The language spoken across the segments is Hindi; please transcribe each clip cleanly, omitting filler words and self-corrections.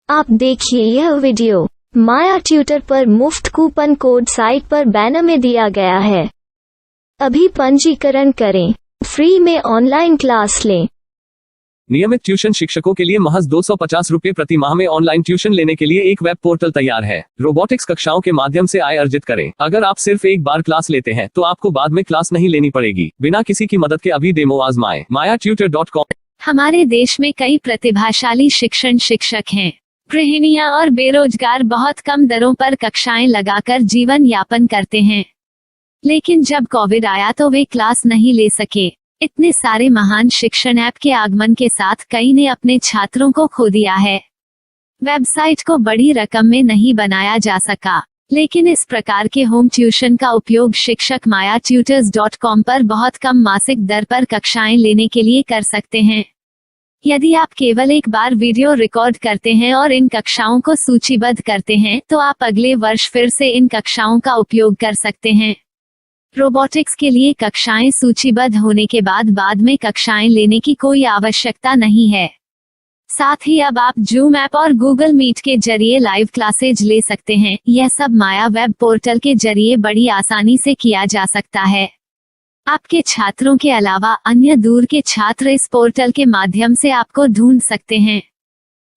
आप देखिए यह वीडियो माया ट्यूटर पर मुफ्त कूपन कोड साइट पर बैनर में दिया गया है। अभी पंजीकरण करें, फ्री में ऑनलाइन क्लास लें। नियमित ट्यूशन शिक्षकों के लिए महज 250 रुपये प्रति माह में ऑनलाइन ट्यूशन लेने के लिए एक वेब पोर्टल तैयार है। रोबोटिक्स कक्षाओं के माध्यम से आय अर्जित करें। अगर आप सिर्फ एक बार क्लास लेते हैं तो आपको बाद में क्लास नहीं लेनी पड़ेगी। बिना किसी की मदद के अभी डेमो आजमाएं। mayatutor.com। हमारे देश में कई प्रतिभाशाली शिक्षक हैं। गृहिणियां और बेरोजगार बहुत कम दरों पर कक्षाएं लगाकर जीवन यापन करते हैं, लेकिन जब कोविड आया तो वे क्लास नहीं ले सके। इतने सारे महान शिक्षण ऐप के आगमन के साथ कई ने अपने छात्रों को खो दिया है। वेबसाइट को बड़ी रकम में नहीं बनाया जा सका, लेकिन इस प्रकार के होम ट्यूशन का उपयोग शिक्षक mayatutors.com पर बहुत कम मासिक दर पर कक्षाएं लेने के लिए कर सकते हैं। यदि आप केवल एक बार वीडियो रिकॉर्ड करते हैं और इन कक्षाओं को सूचीबद्ध करते हैं तो आप अगले वर्ष फिर से इन कक्षाओं का उपयोग कर सकते हैं। रोबोटिक्स के लिए कक्षाएं सूचीबद्ध होने के बाद में कक्षाएं लेने की कोई आवश्यकता नहीं है। साथ ही अब आप जूम ऐप और गूगल मीट के जरिए लाइव क्लासेज ले सकते हैं। यह सब माया वेब पोर्टल के जरिए बड़ी आसानी से किया जा सकता है। आपके छात्रों के अलावा अन्य दूर के छात्र इस पोर्टल के माध्यम से आपको ढूंढ सकते हैं।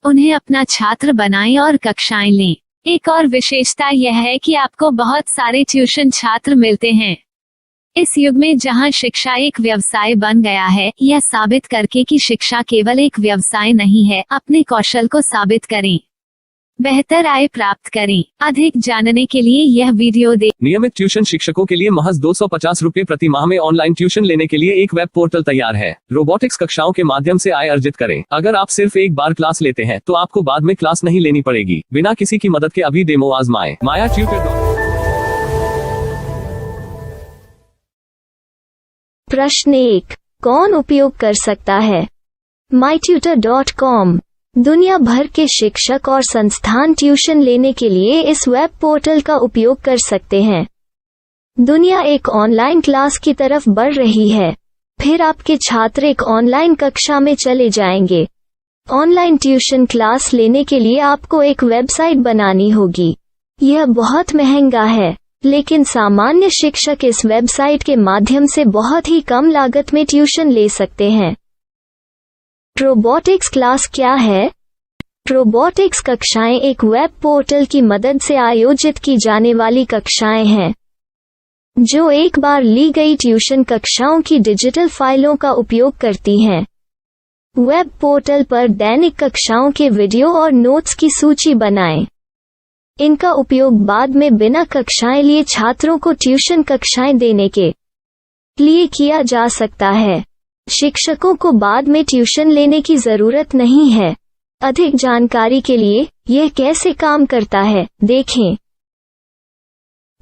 उन्हें अपना छात्र बनाएं और कक्षाएं लें। एक और विशेषता यह है कि आपको बहुत सारे ट्यूशन छात्र मिलते हैं। इस युग में जहां शिक्षा एक व्यवसाय बन गया है, यह साबित करके कि शिक्षा केवल एक व्यवसाय नहीं है, अपने कौशल को साबित करें, बेहतर आय प्राप्त करें। अधिक जानने के लिए यह वीडियो देखें। नियमित ट्यूशन शिक्षकों के लिए महज 250 रुपये प्रति माह में ऑनलाइन ट्यूशन लेने के लिए एक वेब पोर्टल तैयार है। रोबोटिक्स कक्षाओं के माध्यम से आय अर्जित करें। अगर आप सिर्फ एक बार क्लास लेते हैं तो आपको बाद में क्लास नहीं लेनी पड़ेगी। बिना किसी की मदद के अभी डेमो आजमाएं। mayatutor.com। प्रश्न 1, कौन उपयोग कर सकता है? mytutor.com। दुनिया भर के शिक्षक और संस्थान ट्यूशन लेने के लिए इस वेब पोर्टल का उपयोग कर सकते हैं। दुनिया एक ऑनलाइन क्लास की तरफ बढ़ रही है। फिर आपके छात्र एक ऑनलाइन कक्षा में चले जाएंगे। ऑनलाइन ट्यूशन क्लास लेने के लिए आपको एक वेबसाइट बनानी होगी। यह बहुत महंगा है, लेकिन सामान्य शिक्षक इस वेबसाइट के माध्यम से बहुत ही कम लागत में ट्यूशन ले सकते हैं। रोबोटिक्स क्लास क्या है? रोबोटिक्स कक्षाएं एक वेब पोर्टल की मदद से आयोजित की जाने वाली कक्षाएं हैं, जो एक बार ली गई ट्यूशन कक्षाओं की डिजिटल फाइलों का उपयोग करती हैं। वेब पोर्टल पर दैनिक कक्षाओं के वीडियो और नोट्स की सूची बनाएं। इनका उपयोग बाद में बिना कक्षाएं लिए छात्रों को ट्यूशन कक्षाएं देने के लिए किया जा सकता है। शिक्षकों को बाद में ट्यूशन लेने की जरूरत नहीं है। अधिक जानकारी के लिए यह कैसे काम करता है देखें।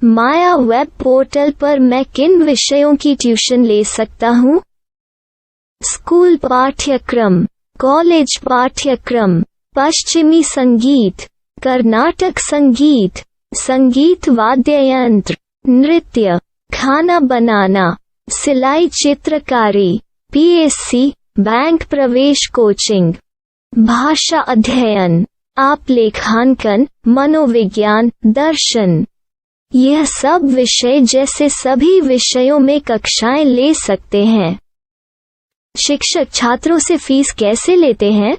माया वेब पोर्टल पर मैं किन विषयों की ट्यूशन ले सकता हूँ? स्कूल पाठ्यक्रम, कॉलेज पाठ्यक्रम, पश्चिमी संगीत, कर्नाटक संगीत, संगीत वाद्य यंत्र, नृत्य, खाना बनाना, सिलाई चित्रकारी, PSC, बैंक प्रवेश कोचिंग, भाषा अध्ययन, आप लेखांकन, मनोविज्ञान, दर्शन। यह सब विषय जैसे सभी विषयों में कक्षाएं ले सकते हैं। शिक्षक छात्रों से फीस कैसे लेते हैं?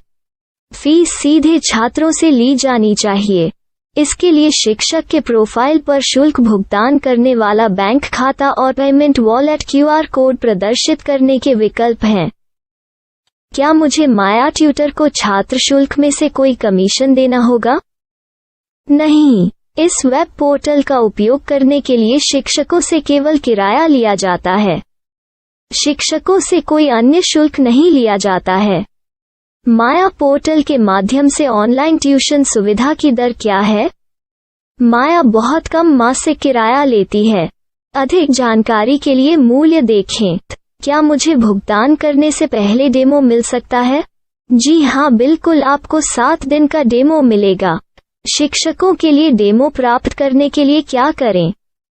फीस सीधे छात्रों से ली जानी चाहिए। इसके लिए शिक्षक के प्रोफाइल पर शुल्क भुगतान करने वाला बैंक खाता और पेमेंट वॉलेट QR कोड प्रदर्शित करने के विकल्प हैं। क्या मुझे माया ट्यूटर को छात्र शुल्क में से कोई कमीशन देना होगा? नहीं, इस वेब पोर्टल का उपयोग करने के लिए शिक्षकों से केवल किराया लिया जाता है। शिक्षकों से कोई अन्य शुल्क नहीं लिया जाता है। माया पोर्टल के माध्यम से ऑनलाइन ट्यूशन सुविधा की दर क्या है? माया बहुत कम मासिक किराया लेती है। अधिक जानकारी के लिए मूल्य देखें। क्या मुझे भुगतान करने से पहले डेमो मिल सकता है? जी हाँ, बिल्कुल, आपको 7 दिन का डेमो मिलेगा। शिक्षकों के लिए डेमो प्राप्त करने के लिए क्या करें?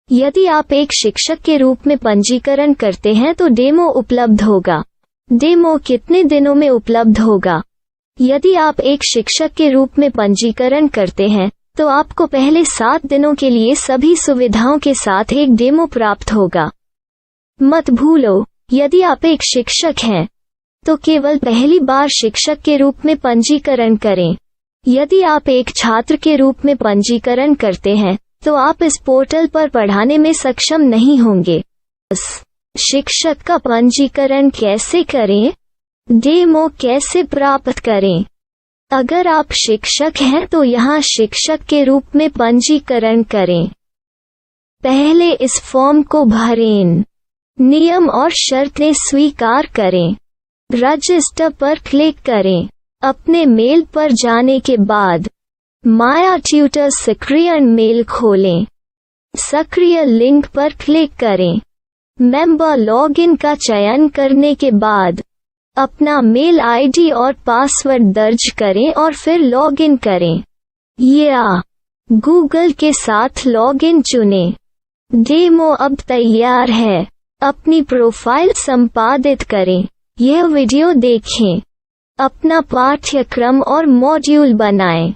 यदि आप एक शिक्षक के रूप में पंजीकरण करते हैं तो डेमो उपलब्ध होगा। डेमो कितने दिनों में उपलब्ध होगा? यदि आप एक शिक्षक के रूप में पंजीकरण करते हैं तो आपको पहले 7 दिनों के लिए सभी सुविधाओं के साथ एक डेमो प्राप्त होगा। मत भूलो, यदि आप एक शिक्षक हैं तो केवल पहली बार शिक्षक के रूप में पंजीकरण करें। यदि आप एक छात्र के रूप में पंजीकरण करते हैं तो आप इस पोर्टल पर पढ़ाने में सक्षम नहीं होंगे। शिक्षक का पंजीकरण कैसे करें? डेमो कैसे प्राप्त करें? अगर आप शिक्षक हैं तो यहाँ शिक्षक के रूप में पंजीकरण करें। पहले इस फॉर्म को भरें। नियम और शर्तें स्वीकार करें। रजिस्टर पर क्लिक करें। अपने मेल पर जाने के बाद माया ट्यूटर सक्रिय मेल खोलें। सक्रिय लिंक पर क्लिक करें। मेंबर लॉगिन का चयन करने के बाद अपना मेल आईडी और पासवर्ड दर्ज करें और फिर लॉगिन करें या गूगल के साथ लॉगिन चुनें। डेमो अब तैयार है। अपनी प्रोफाइल संपादित करें। यह वीडियो देखें। अपना पाठ्यक्रम और मॉड्यूल बनाएं।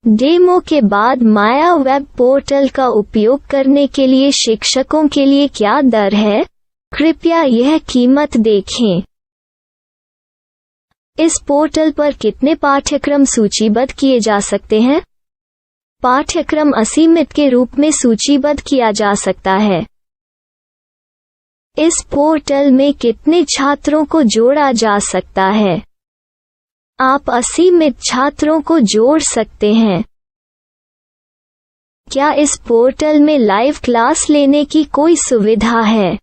डेमो के बाद माया वेब पोर्टल का उपयोग करने के लिए शिक्षकों के लिए क्या दर है? कृपया यह कीमत देखें। इस पोर्टल पर कितने पाठ्यक्रम सूचीबद्ध किए जा सकते हैं? पाठ्यक्रम असीमित के रूप में सूचीबद्ध किया जा सकता है। इस पोर्टल में कितने छात्रों को जोड़ा जा सकता है? आप असीमित छात्रों को जोड़ सकते हैं। क्या इस पोर्टल में लाइव क्लास लेने की कोई सुविधा है?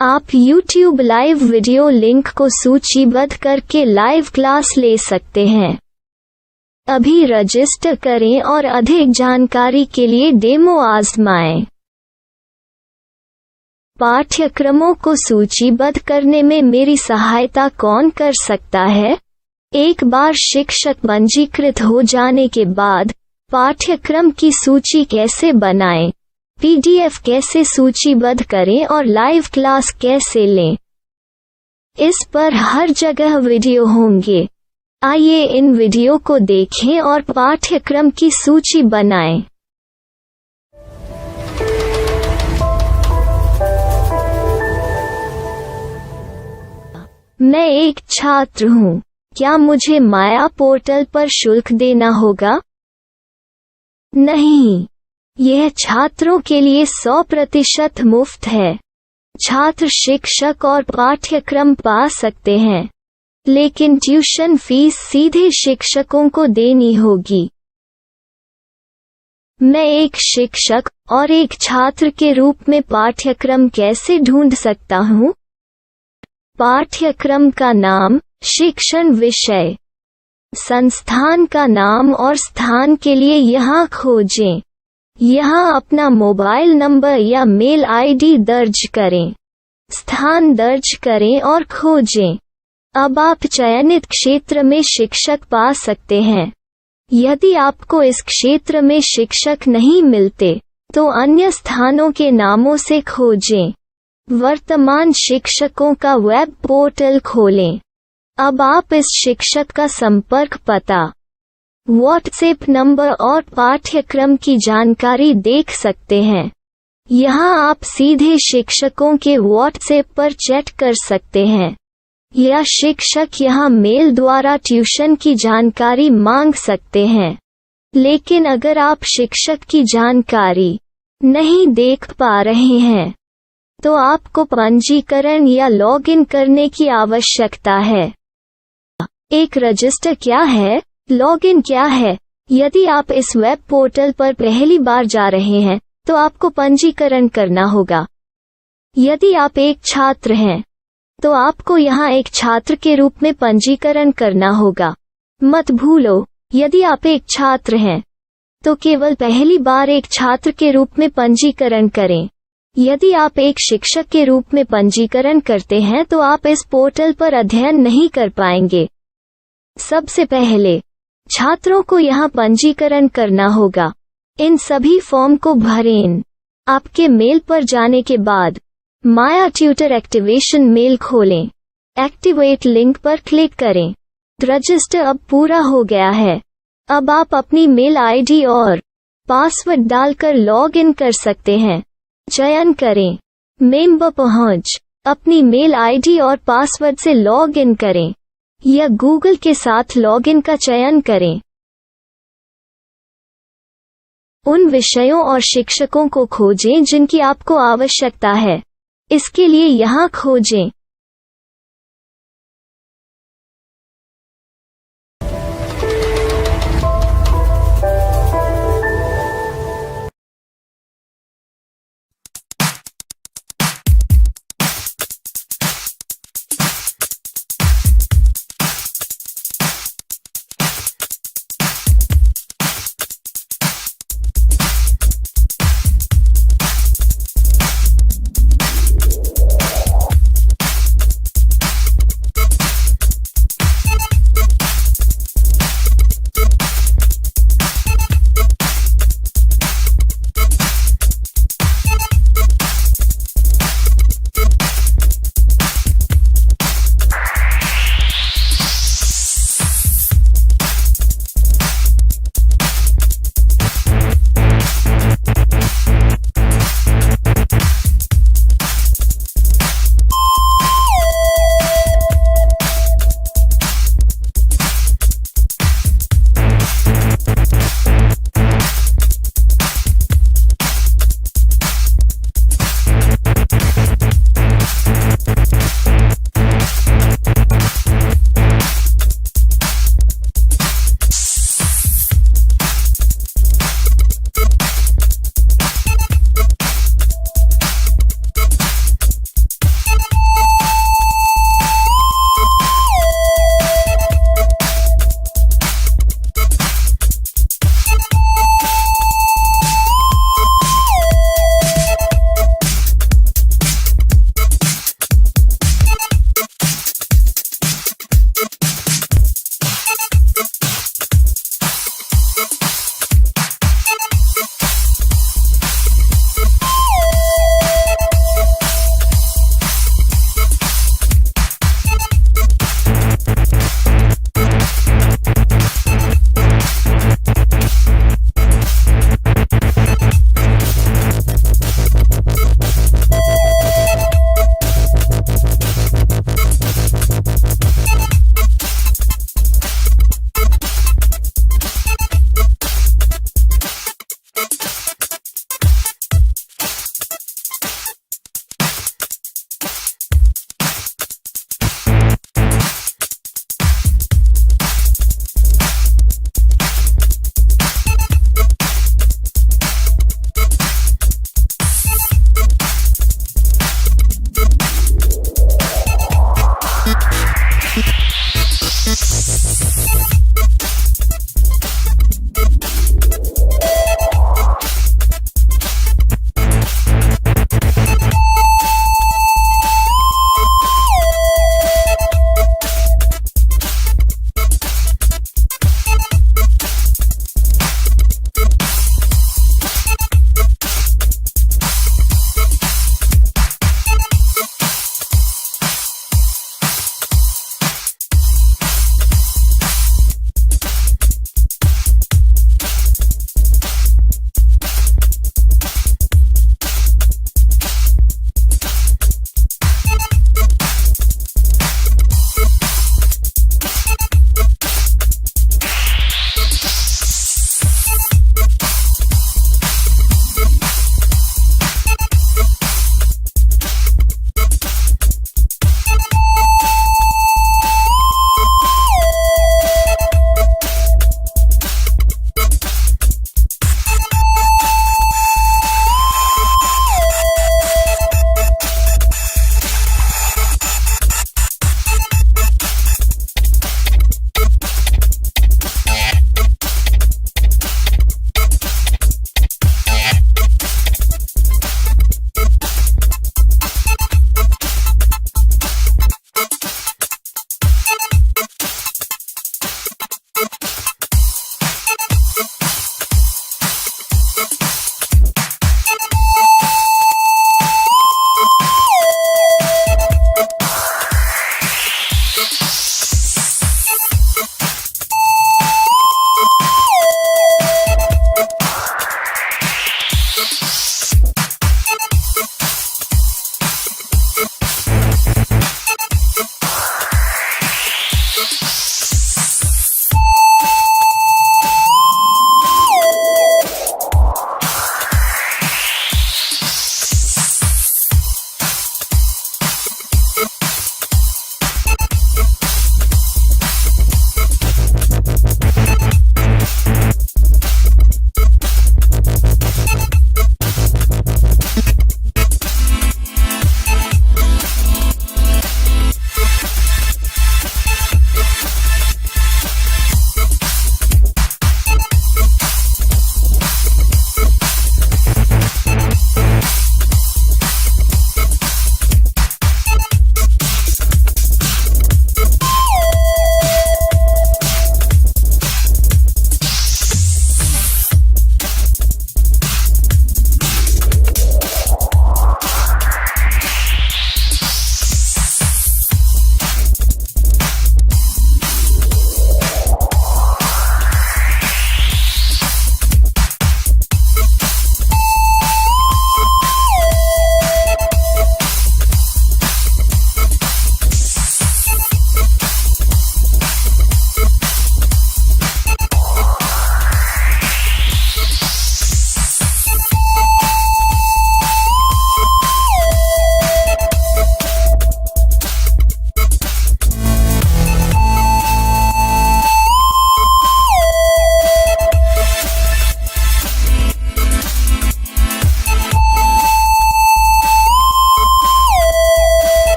आप YouTube लाइव वीडियो लिंक को सूचीबद्ध करके लाइव क्लास ले सकते हैं। अभी रजिस्टर करें और अधिक जानकारी के लिए डेमो आजमाएं। पाठ्यक्रमों को सूचीबद्ध करने में मेरी सहायता कौन कर सकता है? एक बार शिक्षक पंजीकृत हो जाने के बाद पाठ्यक्रम की सूची कैसे बनाएं, PDF कैसे सूचीबद्ध करें और लाइव क्लास कैसे लें, इस पर हर जगह वीडियो होंगे। आइए इन वीडियो को देखें और पाठ्यक्रम की सूची बनाएं। मैं एक छात्र हूँ। क्या मुझे माया पोर्टल पर शुल्क देना होगा? नहीं, यह छात्रों के लिए 100% मुफ्त है। छात्र शिक्षक और पाठ्यक्रम पा सकते हैं, लेकिन ट्यूशन फीस सीधे शिक्षकों को देनी होगी। मैं एक शिक्षक और एक छात्र के रूप में पाठ्यक्रम कैसे ढूंढ सकता हूँ? पाठ्यक्रम का नाम, शिक्षण विषय, संस्थान का नाम और स्थान के लिए यहाँ खोजें। यहाँ अपना मोबाइल नंबर या मेल आईडी दर्ज करें। स्थान दर्ज करें और खोजें। अब आप चयनित क्षेत्र में शिक्षक पा सकते हैं। यदि आपको इस क्षेत्र में शिक्षक नहीं मिलते तो अन्य स्थानों के नामों से खोजें। वर्तमान शिक्षकों का वेब पोर्टल खोलें। अब आप इस शिक्षक का संपर्क पता, व्हाट्सएप नंबर और पाठ्यक्रम की जानकारी देख सकते हैं। यहाँ आप सीधे शिक्षकों के व्हाट्सएप पर चैट कर सकते हैं या शिक्षक यहाँ मेल द्वारा ट्यूशन की जानकारी मांग सकते हैं। लेकिन अगर आप शिक्षक की जानकारी नहीं देख पा रहे हैं तो आपको पंजीकरण या लॉगिन करने की आवश्यकता है। एक रजिस्टर क्या है? लॉगिन क्या है? यदि आप इस वेब पोर्टल पर पहली बार जा रहे हैं तो आपको पंजीकरण करना होगा। यदि आप एक छात्र हैं तो आपको यहाँ एक छात्र के रूप में पंजीकरण करना होगा। मत भूलो, यदि आप एक छात्र हैं तो केवल पहली बार एक छात्र के रूप में पंजीकरण करें। यदि आप एक शिक्षक के रूप में पंजीकरण करते हैं तो आप इस पोर्टल पर अध्ययन नहीं कर पाएंगे। सबसे पहले छात्रों को यहाँ पंजीकरण करना होगा। इन सभी फॉर्म को भरें। आपके मेल पर जाने के बाद माया ट्यूटर एक्टिवेशन मेल खोलें। एक्टिवेट लिंक पर क्लिक करें। रजिस्टर अब पूरा हो गया है। अब आप अपनी मेल आईडी और पासवर्ड डालकर लॉग इन कर सकते हैं। चयन करें मेंबर पहुंच। अपनी मेल आईडी और पासवर्ड से लॉग इन करें या गूगल के साथ लॉगिन का चयन करें। उन विषयों और शिक्षकों को खोजें जिनकी आपको आवश्यकता है। इसके लिए यहाँ खोजें।